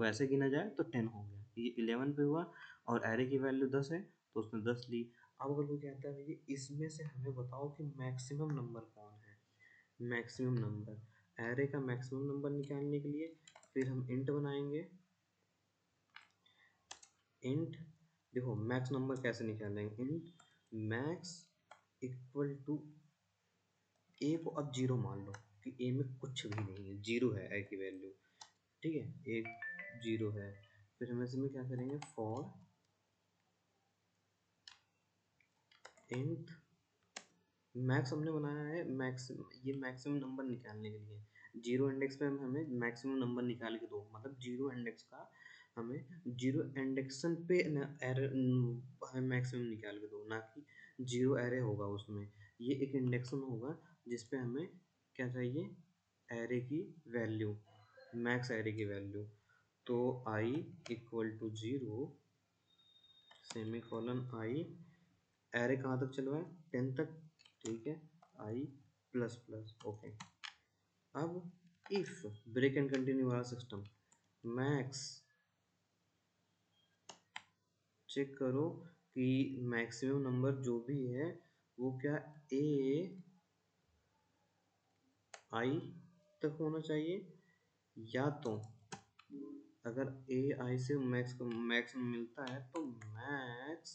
वैसे गिना जाए तो 10 हो गया, ये 11 पे हुआ, और एरे की वैल्यू 10 है तो उसने 10 ली। अब अगर कोई कहता है भैया इसमें से हमें बताओ कि मैक्सिमम नंबर कौन है, मैक्सिमम नंबर, एरे का मैक्सिमम नंबर निकालने के लिए फिर हम इंट बनाएंगे। इंट, देखो मैक्स नंबर कैसे निकालेंगे, इंट मैक्स इक्वल टू ए को अब जीरो मान लो कि ए में कुछ भी नहीं है, जीरो है ए की वैल्यू, ठीक है, एक जीरो है। फिर हम इसमें क्या करेंगे, फॉर इंट मैक्स हमने बनाया है, मैक्स ये मैक्सिमम नंबर निकालने के लिए, जीरो इंडेक्स पे हमें मैक्सिमम नंबर निकाल के दो, मतलब जीरो इंडेक्स का हमें जीरो इंडेक्शन पे एरर हमें मैक्सिमम निकाल के दो, ना कि जीरो एरे होगा उसमें, ये एक इंडेक्शन होगा जिसपे हमें क्या चाहिए, एरे की वैल्यू, मैक्स एरे की वैल्यू। तो I equal to zero, semicolon I, array कहाँ तक चल रहा है, 10 तक, ठीक है, आई प्लस प्लस, ओके। अब इफ ब्रेक एंड कंटिन्यू वाला सिस्टम, मैक्स चेक करो कि मैक्सिमम नंबर जो भी है वो क्या ए आई तक होना चाहिए, या तो अगर ए आई से मैक्स मैक्स मिलता है तो मैक्स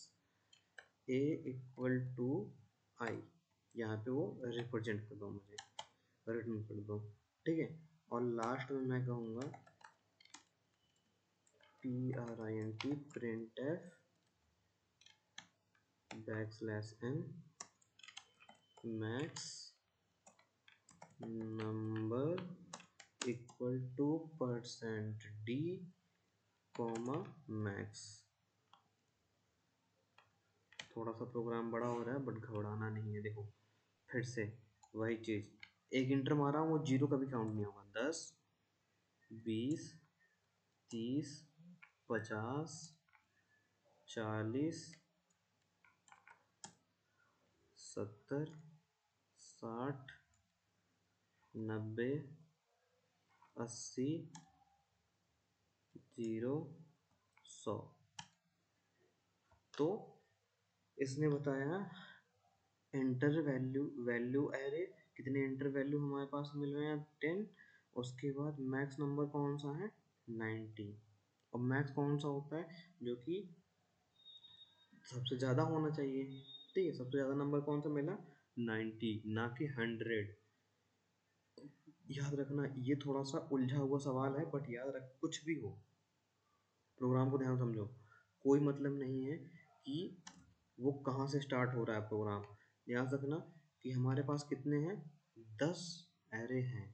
ए इक्वल टू आई, यहाँ पे वो रिप्रेजेंट कर दो, मुझे रिटर्न कर दो, ठीक है। और लास्ट में मैं कहूँगा print printf \n max number equal to %d comma max. थोड़ा सा प्रोग्राम बड़ा हो रहा है बट घबराना नहीं है, देखो फिर से वही चीज़, एक इंटर मारा हूँ, वो जीरो का भी काउंट नहीं होगा, 10 20 30 50 40 70 60 90 80, 0, 100। तो इसने बताया इंटर वैल्यू वैल्यू एरे, कितने इंटर वैल्यू हमारे पास मिल रहे हैं 10। उसके बाद मैक्स नंबर कौन सा है 90। और मैक्स कौन सा होता है जो कि सबसे ज़्यादा होना चाहिए। ठीक है, सबसे ज़्यादा नंबर कौन सा मिला 90, ना कि 100। याद रखना ये थोड़ा सा उलझा हुआ सवाल है, बट याद रख कुछ भी हो प्रोग्राम को ध्यान समझो। कोई मतलब नहीं है कि वो कहाँ से स्टार्ट हो रहा है प्रोग्राम। याद रखना कि हमारे पास कितने हैं 10 एरे हैं,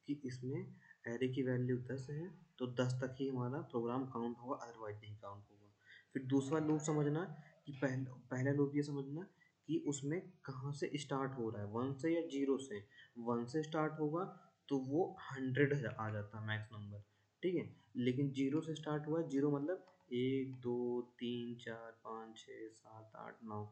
कि इसमें एरे की वैल्यू 10 है, तो 10 तक ही हमारा प्रोग्राम काउंट होगा, अदरवाइज नहीं काउंट होगा। फिर दूसरा लूप समझना कि पहला लूप ये समझना कि उसमें कहाँ से स्टार्ट हो रहा है, 1 से या 0 से। 1 से स्टार्ट होगा तो वो 100 आ जाता है मैक्स नंबर। ठीक है, लेकिन 0 से स्टार्ट हुआ है, 0 मतलब 1 2 3 4 5 6 7 8 9।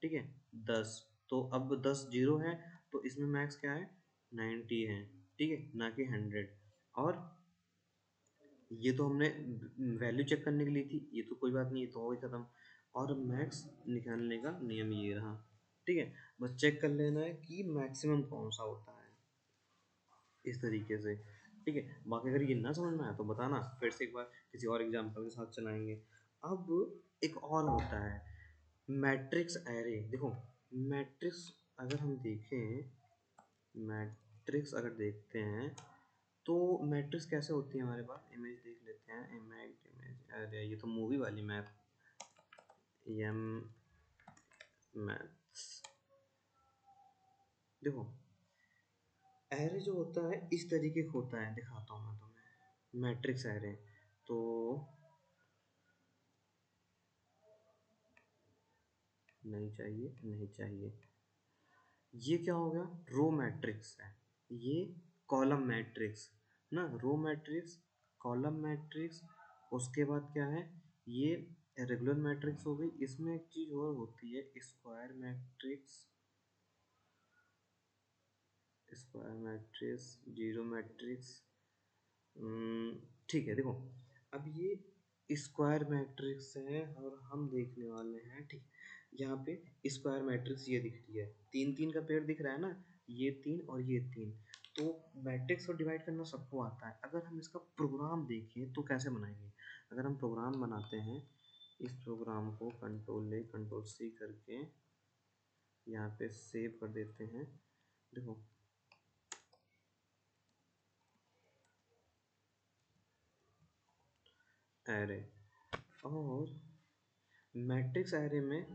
ठीक है, 10। तो अब 10 0 है, तो इसमें मैक्स क्या है 90 है। ठीक है, ना कि 100। और ये तो हमने वैल्यू चेक करने के लिए थी, ये तो कोई बात नहीं, ये तो हो गई खत्म। और मैक्स निकालने का नियम ये रहा। ठीक है, बस चेक कर लेना है कि मैक्सिमम कौन सा होता है, इस तरीके से। ठीक है, बाकी अगर ये ना समझ में आया तो बताना, फिर से एक बार किसी और एग्जांपल के साथ चलाएंगे। अब एक और होता है मैट्रिक्स एरे। देखो मैट्रिक्स अगर हम देखें, मैट्रिक्स अगर देखते हैं तो मैट्रिक्स कैसे होती है हमारे पास, इमेज देख लेते हैं। इमेज अरे ये तो मूवी वाली मैप, एम मैथ्स। देखो एरे जो होता है इस तरीके का होता है, दिखाता हूँ मैं तुम्हें मैट्रिक्स एरे। तो नहीं चाहिए, नहीं चाहिए। ये क्या हो गया रो मैट्रिक्स है, ये कॉलम मैट्रिक्स ना, रो मैट्रिक्स, कॉलम मैट्रिक्स। उसके बाद क्या है ये रेगुलर मैट्रिक्स हो गई। इसमें एक चीज और होती है square matrix, square matrix, zero matrix. ठीक है, देखो अब ये स्क्वायर मैट्रिक्स है और हम देखने वाले हैं। ठीक, यहाँ पे स्क्वायर मैट्रिक्स ये दिख रही है, तीन तीन का पेड़ दिख रहा है ना, ये तीन और ये तीन। तो मैट्रिक्स को डिवाइड करना सबको आता है। अगर हम इसका प्रोग्राम देखें तो कैसे बनाएंगे, अगर हम प्रोग्राम बनाते हैं, इस प्रोग्राम को कंट्रोल ए कंट्रोल सी करके यहाँ पे सेव कर देते हैं। देखो एरे, और मैट्रिक्स एरे में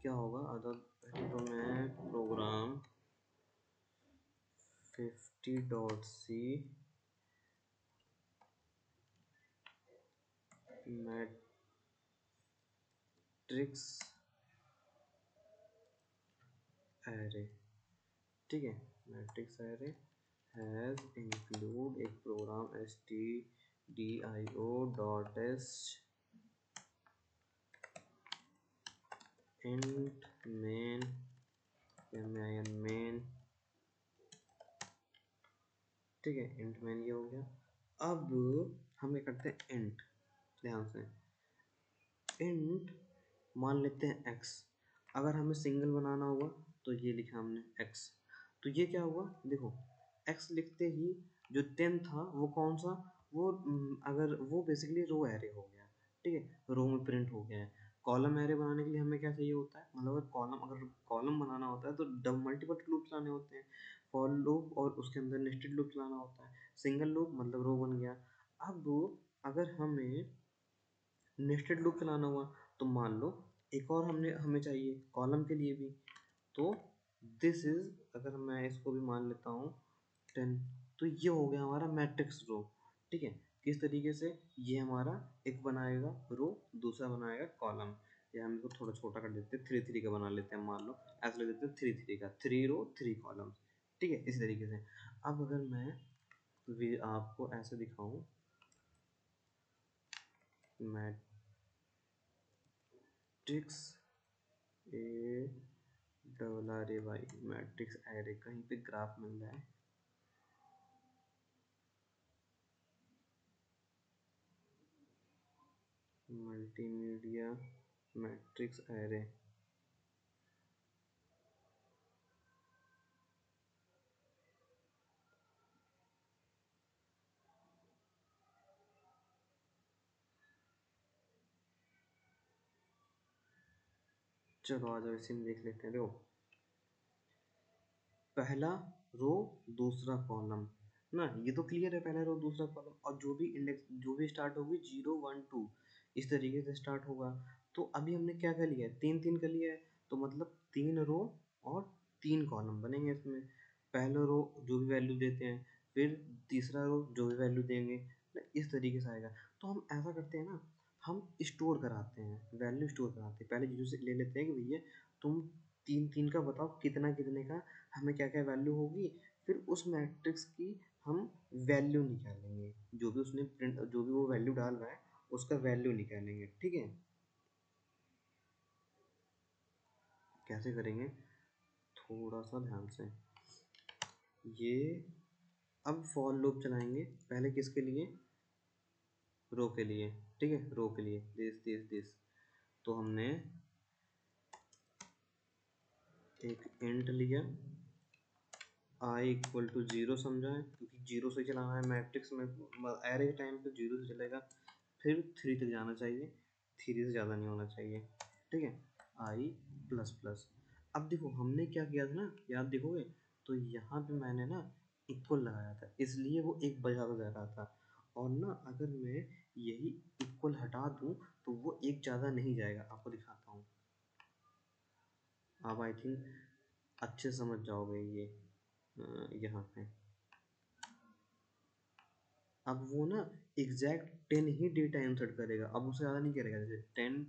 क्या होगा, अगर पहले तो मैं प्रोग्राम 50.c मैट्रिक्स एरे, ठीक है, मैट्रिक्स एरे हैज इंक्लूड एक programme stdio.h int main main। ठीक है, इंट मैन ये हो गया। अब हम क्या करते हैं इंट, ध्यान से इंट मान लेते हैं x। अगर हमें सिंगल बनाना हुआ तो ये लिखा हमने x। तो ये क्या हुआ देखो, x लिखते ही जो 10 था वो कौन सा, वो अगर वो बेसिकली रो एरे हो गया। ठीक है, रो में प्रिंट हो गया है। कॉलम एरे बनाने के लिए हमें क्या चाहिए होता है, मतलब अगर कॉलम बनाना होता है तो डब मल्टीपल लूप चलाने होते हैं, फॉर लूप और उसके अंदर नेस्टेड लूप चलाना होता है। सिंगल लूप मतलब रो बन गया। अब अगर हमें नेस्टेड लूप चलाना हुआ तो मान लो एक और हमें चाहिए कॉलम के लिए भी। तो दिस इज, अगर मैं इसको भी मान लेता हूँ 10, तो ये हो गया हमारा मैट्रिक्स रो। ठीक है, किस तरीके से, ये हमारा एक बनाएगा रो, दूसरा बनाएगा कॉलम। या हम इसको थोड़ा छोटा कर देते हैं, 3 3 का बना लेते हैं, मान लो ऐसा ले देते हैं 3 3 का, 3 रो 3 कॉलम। ठीक है, इसी तरीके से। अब अगर मैं आपको ऐसे दिखाऊं matrix A double R A Y matrix array, कहीं पे ग्राफ मिल रहा है, मल्टीमीडिया मैट्रिक्स एरे। चलो आ जाओ इसी में देख लेते हैं। देखो, पहला रो दूसरा कॉलम ना, ये तो क्लियर है, पहला रो दूसरा कॉलम, और जो भी इंडेक्स जो भी स्टार्ट होगी 0 1 2 इस तरीके से स्टार्ट होगा। तो अभी हमने क्या कर लिया है, 3 3 कर लिया है, तो मतलब 3 रो और 3 कॉलम बनेंगे इसमें। पहला रो जो भी वैल्यू देते हैं, फिर तीसरा रो जो भी वैल्यू देंगे, ना इस तरीके से आएगा। तो हम ऐसा करते हैं ना, हम स्टोर कराते हैं, वैल्यू स्टोर कराते हैं। पहले जीरो से ले लेते हैं कि भैया तुम 3 3 का बताओ कितना कितने का हमें क्या क्या वैल्यू होगी, फिर उस मैट्रिक्स की हम वैल्यू निकालेंगे, जो भी उसने प्रिंट जो भी वो वैल्यू डाल रहा है उसका वैल्यू निकालेंगे। ठीक है, कैसे करेंगे, थोड़ा सा ध्यान से। ये अब फॉर लूप चलाएंगे, पहले किसके लिए, रो के लिए। ठीक है, रो के लिए दिस। तो हमने एक इंट लिया, आई इक्वल टू जीरो समझा है, क्योंकि जीरो से चलाना है मैट्रिक्स में, एरे के टाइम पे जीरो से चलेगा। फिर 3 तक जाना चाहिए, 3 से ज़्यादा नहीं होना चाहिए। ठीक है, आई प्लस प्लस। अब देखो हमने क्या किया था ना, याद देखोगे, तो यहाँ पे मैंने ना इक्वल लगाया था, इसलिए वो एक बजाता जा रहा था। और ना अगर मैं यही इक्वल हटा दूँ तो वो एक ज़्यादा नहीं जाएगा, आपको दिखाता हूँ। आप आई थिंक अच्छे समझ जाओगे ये यहाँ पे। अब वो ना एग्जैक्ट 10 ही डेटा इंसर्ट करेगा, अब उससे ज़्यादा नहीं करेगा। जैसे 10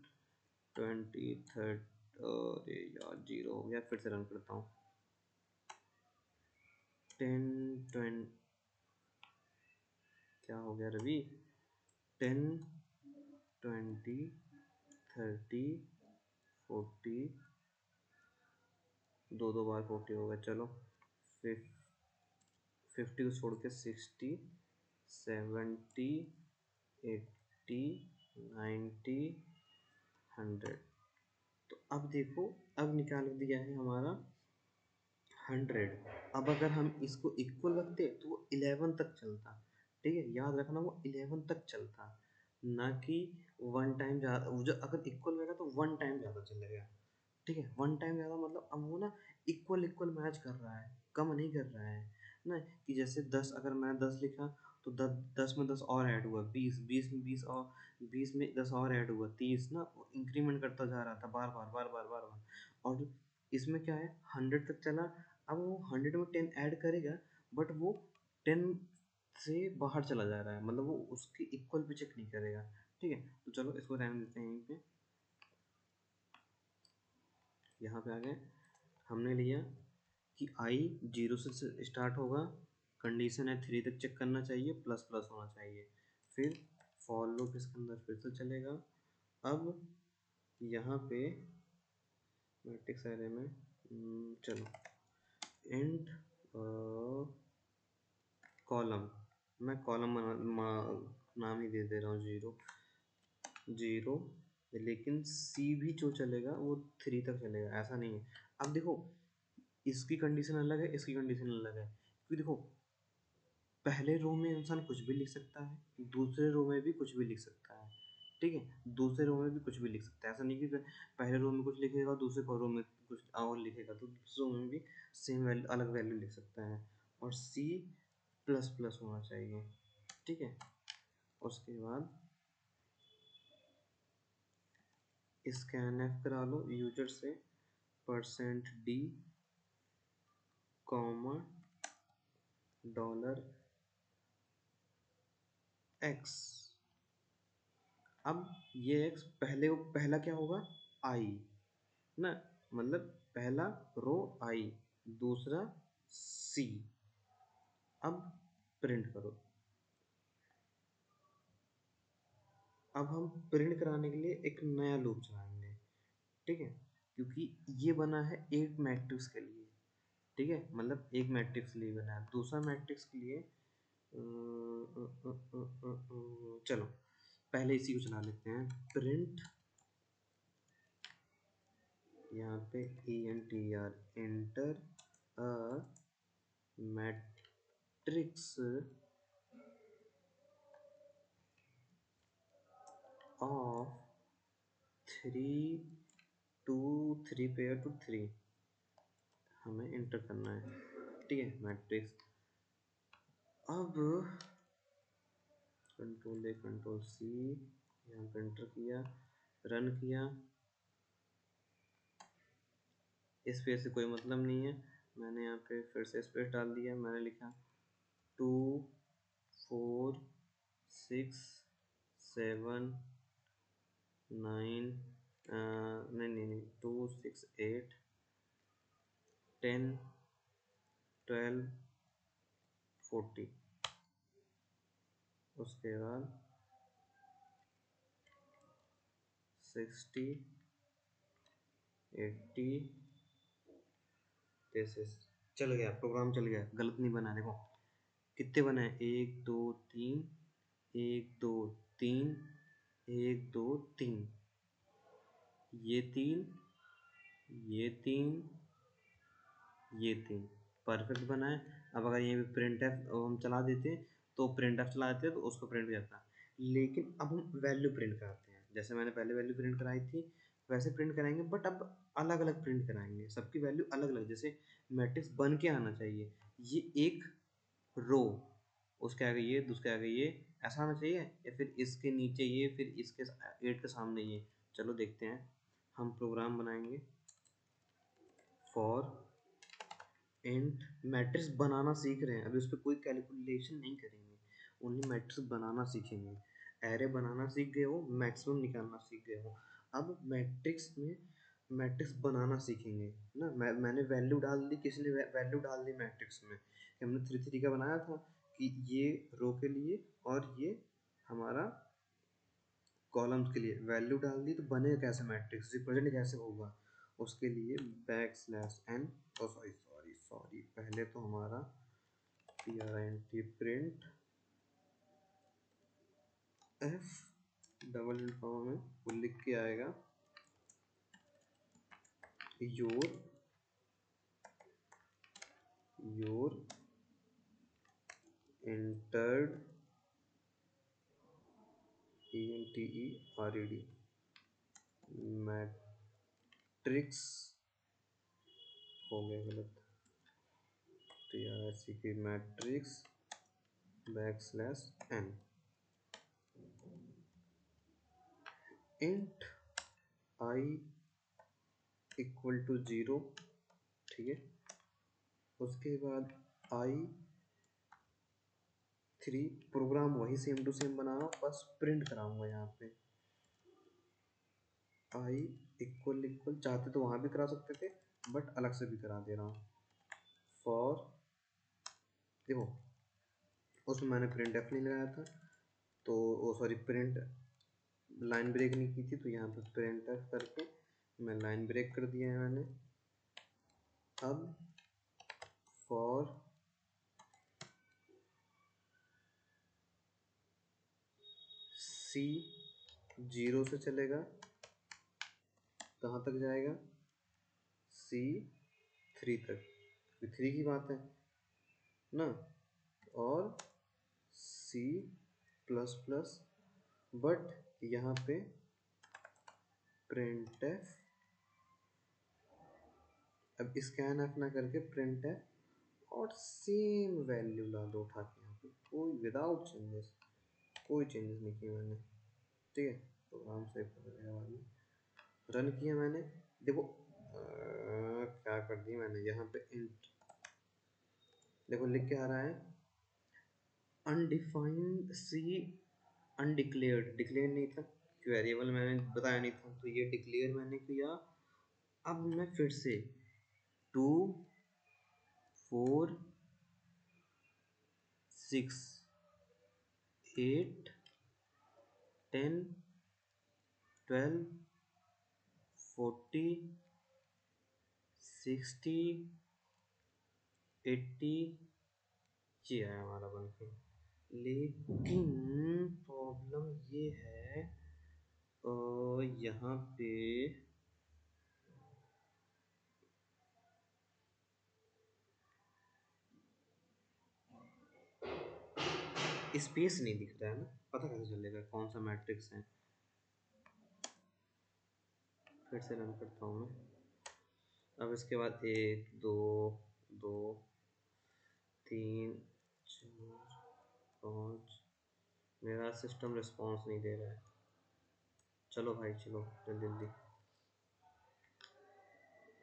20 30, अरे यार जीरो हो गया, फिर से रन करता हूँ। 10 20, क्या हो गया रवि, 10 20 30 40, दो बार 40 हो गया। चलो 50 को छोड़ के 60 70 80 90 100। तो अब देखो, अब निकाल दिया है हमारा 100। अब अगर हम इसको इक्वल रखते तो वो 11 तक चलता। ठीक है, याद रखना वो 11 तक चलता, ना कि वन टाइम ज़्यादा। जो अगर इक्वल रहेगा तो वन टाइम ज़्यादा चलेगा। ठीक है, वन टाइम ज़्यादा मतलब अब वो ना इक्वल इक्वल मैच कर रहा है, कम नहीं कर रहा है ना। कि जैसे 10, अगर मैं 10 लिखा तो 10 में 10 और ऐड हुआ 20, 20 में 20 और 20 में 10 और ऐड हुआ 30 ना, इंक्रीमेंट करता जा रहा था बार बार बार बार बार बार। और इसमें क्या है, 100 तक चला। अब वो 100 में 10 ऐड करेगा, बट वो 10 से बाहर चला जा रहा है, मतलब वो उसकी इक्वल पे चेक नहीं करेगा। ठीक है, तो चलो इसको रहने देते हैं यहीं पे। यहाँ पे आ गए, हमने लिया कि आई जीरो से स्टार्ट होगा, कंडीशन है 3 तक चेक करना चाहिए, प्लस प्लस होना चाहिए। फिर फॉर लूप इसके अंदर फिर से चलेगा। अब यहाँ पे मैट्रिक्स एरे में चलो इंट कॉलम, मैं कॉलम नाम ही दे दे रहा हूँ जीरो जीरो। लेकिन सी भी जो चलेगा वो 3 तक चलेगा, ऐसा नहीं है। अब देखो, इसकी कंडीशन अलग है, इसकी कंडीशन अलग है, क्योंकि देखो पहले रो में इंसान कुछ भी लिख सकता है, दूसरे रो में भी कुछ भी लिख सकता है। ठीक है, दूसरे रो में भी कुछ भी लिख सकता है, ऐसा नहीं कि पहले रो में कुछ लिखेगा दूसरे रो में कुछ और लिखेगा, तो दूसरे रो में भी सेम वैल्यू अलग वैल्यू लिख सकता है। और सी प्लस प्लस होना चाहिए। ठीक है, उसके बाद स्कैन एफ करा लो यूजर से, %d कॉमा $x। अब ये x पहला क्या होगा, आई ना, मतलब पहला रो आई, दूसरा सी। अब प्रिंट करो। अब हम प्रिंट कराने के लिए एक नया लूप चलाएंगे। ठीक है, क्योंकि ये बना है एक मैट्रिक्स के लिए। ठीक है, मतलब एक मैट्रिक्स के लिए बना है, दूसरा मैट्रिक्स के लिए चलो पहले इसी को चला लेते हैं। प्रिंट, यहाँ पे ENTR, enter a matrix of 3 to 3 हमें एंटर करना है, ठीक है, मैट्रिक्स। अब कंट्रोल A कंट्रोल C, यहाँ पे एंटर किया, रन किया। स्पेस से कोई मतलब नहीं है, मैंने यहाँ पे फिर से स्पेस डाल दिया। मैंने लिखा 2 4 6 7 9 नहीं नहीं नहीं 2 6 8 10 12 40। उसके बाद 60 80 जैसे चल गया, प्रोग्राम चल गया, गलत नहीं बना। देखो कितने बने हैं, 1 2 3, 1 2 3, 1 2 3, ये 3, ये 3, ये 3 परफेक्ट बना है। अब अगर ये प्रिंट एफ हम चला देते तो प्रिंट एफ चला देते तो उसको प्रिंट हो जाता। लेकिन अब हम वैल्यू प्रिंट कराते हैं, जैसे मैंने पहले वैल्यू प्रिंट कराई थी वैसे प्रिंट कराएंगे, बट अब अलग अलग प्रिंट कराएंगे, सबकी वैल्यू अलग अलग। जैसे मैट्रिक्स बन के आना चाहिए, ये एक रो, उसके आगे ये, उसके आगे ये, ऐसा आना चाहिए, या फिर इसके नीचे ये, फिर इसके 8 के सामने ये। चलो देखते हैं, हम प्रोग्राम बनाएंगे फॉर एंड मैट्रिक्स बनाना सीख रहे हैं, अभी उस पर कोई कैलकुलेशन नहीं करेंगे, ओनली मैट्रिक्स बनाना सीखेंगे। एरे बनाना सीख गए हो, मैक्सिमम निकालना सीख गए हो, अब मैट्रिक्स में मैट्रिक्स बनाना सीखेंगे ना। मैंने वैल्यू डाल दी, किसी ने वैल्यू डाल दी मैट्रिक्स में, कि हमने 3 3 का बनाया था कि ये रो के लिए और ये हमारा कॉलम्स के लिए वैल्यू डाल दी, तो बनेगा कैसे मैट्रिक्स, रिप्रेजेंट कैसे होगा, उसके लिए \n, ओ सॉरी सॉरी सॉरी, पहले तो हमारा print f डबल कॉमा में वो लिख के आएगा योर entered entered मैट्रिक्स, हो गया गलत, TRC की मैट्रिक्स \n int I = 0, ठीक है। उसके बाद I3, प्रोग्राम वही सेम टू सेम बना रहा हूँ, बस प्रिंट कराऊंगा यहाँ पे। I =, चाहते तो वहाँ भी करा सकते थे, बट अलग से भी करा दे रहा हूँ। फॉर, देखो उसमें मैंने प्रिंट एफ नहीं लगाया था, तो वो सॉरी प्रिंट लाइन ब्रेक नहीं की थी, तो यहाँ पे प्रिंट एफ करके मैं लाइन ब्रेक कर दिया है मैंने। अब फॉर C 0 से चलेगा, कहाँ तक जाएगा, C 3 तक, 3 की बात है ना, और C++, बट यहाँ पे प्रिंट एफ, अब स्कैन एफ ना करके प्रिंट एफ और सेम वैल्यू ला दो उठा के यहाँ पे, कोई विदाउट चेंजेस, कोई चेंजेस नहीं किए मैंने, ठीक है। प्रोग्राम सेव कर दिया बाद में, रन किया मैंने, देखो क्या कर दिया मैंने यहाँ पे इंट, देखो लिख के आ रहा है अनडिफाइंड C अनडिक्लेयर्ड, डिक्लेयर नहीं था, वेरिएबल मैंने बताया नहीं था, तो ये डिक्लेयर मैंने किया। अब मैं फिर से 2 4 6 8 10 12 40 60 80, ये है हमारा बन के। लेकिन प्रॉब्लम ये है यहाँ पे स्पेस नहीं दिख रहा है ना, पता कैसे चलेगा कौन सा मैट्रिक्स है। फिर से रन करता हूँ मैं। अब इसके बाद 1 2 2 3 4 5। मेरा सिस्टम रिस्पॉन्स नहीं दे रहा है। चलो भाई चलो जल्दी जल्दी।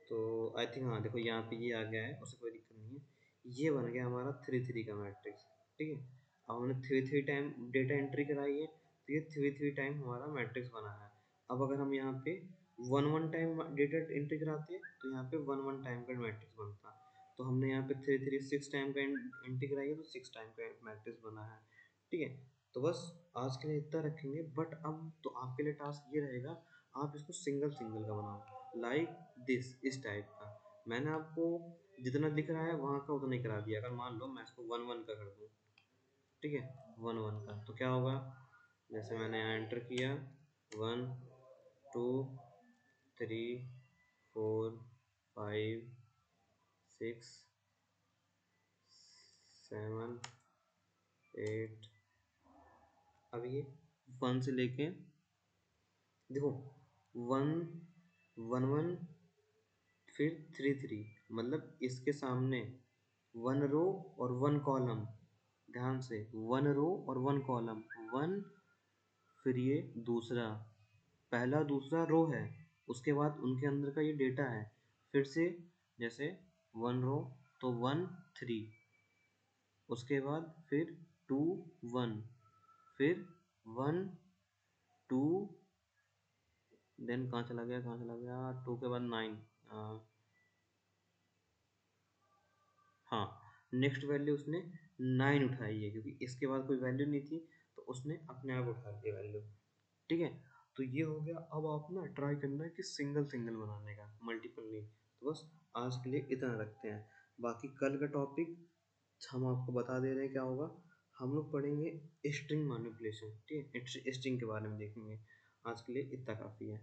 तो आई थिंक हाँ देखो यहाँ पे ये आ गया है, उससे कोई दिक्कत नहीं है। ये बन गया हमारा 3 3 का मैट्रिक्स। ठीक है, अब हमने 3 3 टाइम डेटा एंट्री कराई है, तो ये 3 3 टाइम हमारा मैट्रिक्स बना है। अब अगर हम यहाँ पे 1 1 टाइम डेटा एंट्री कराते हैं तो यहाँ पे 1 1 टाइम का मैट्रिक्स बनता। तो हमने यहाँ पे 3 3 6 टाइम का एंट्री कराई है, तो 6 टाइम का मैट्रिक्स बना है। ठीक है, तो बस आज के लिए इतना रखेंगे। बट अब तो आपके लिए टास्क ये रहेगा, आप इसको सिंगल सिंगल का बनाओ, लाइक दिस, इस टाइप का। मैंने आपको जितना दिख रहा है वहाँ का उतना ही करा दिया। अगर मान लो मैं इसको 1 1 का कर दूँ, ठीक है, 1 1 का, तो क्या होगा, जैसे मैंने यहाँ एंटर किया 1 2 3 4 5 6 7 8। अब ये 1 से लेके देखो 1 1 1 फिर 3 3, मतलब इसके सामने 1 रो और 1 कॉलम। ध्यान से 1 रो और 1 कॉलम, 1 फिर ये दूसरा, पहला दूसरा रो है, उसके बाद उनके अंदर का ये डेटा है। फिर से जैसे 1 रो तो 1 3, उसके बाद फिर 2 1, फिर 1 2, देन कहाँ चला गया, कहाँ चला गया, 2 के बाद 9। हाँ, नेक्स्ट वैल्यू उसने 9 उठाई है, क्योंकि इसके बाद कोई वैल्यू नहीं थी, तो उसने अपने आप उठा दी वैल्यू। ठीक है, तो ये हो गया। अब आप ना ट्राई करना है कि सिंगल सिंगल बनाने का, मल्टीपल नहीं। तो बस आज के लिए इतना रखते हैं। बाकी कल का टॉपिक हम आपको बता दे रहे हैं क्या होगा। हम लोग पढ़ेंगे स्ट्रिंग मैनिपुलेशन, ठीक है, स्ट्रिंग के बारे में देखेंगे। आज के लिए इतना काफ़ी है।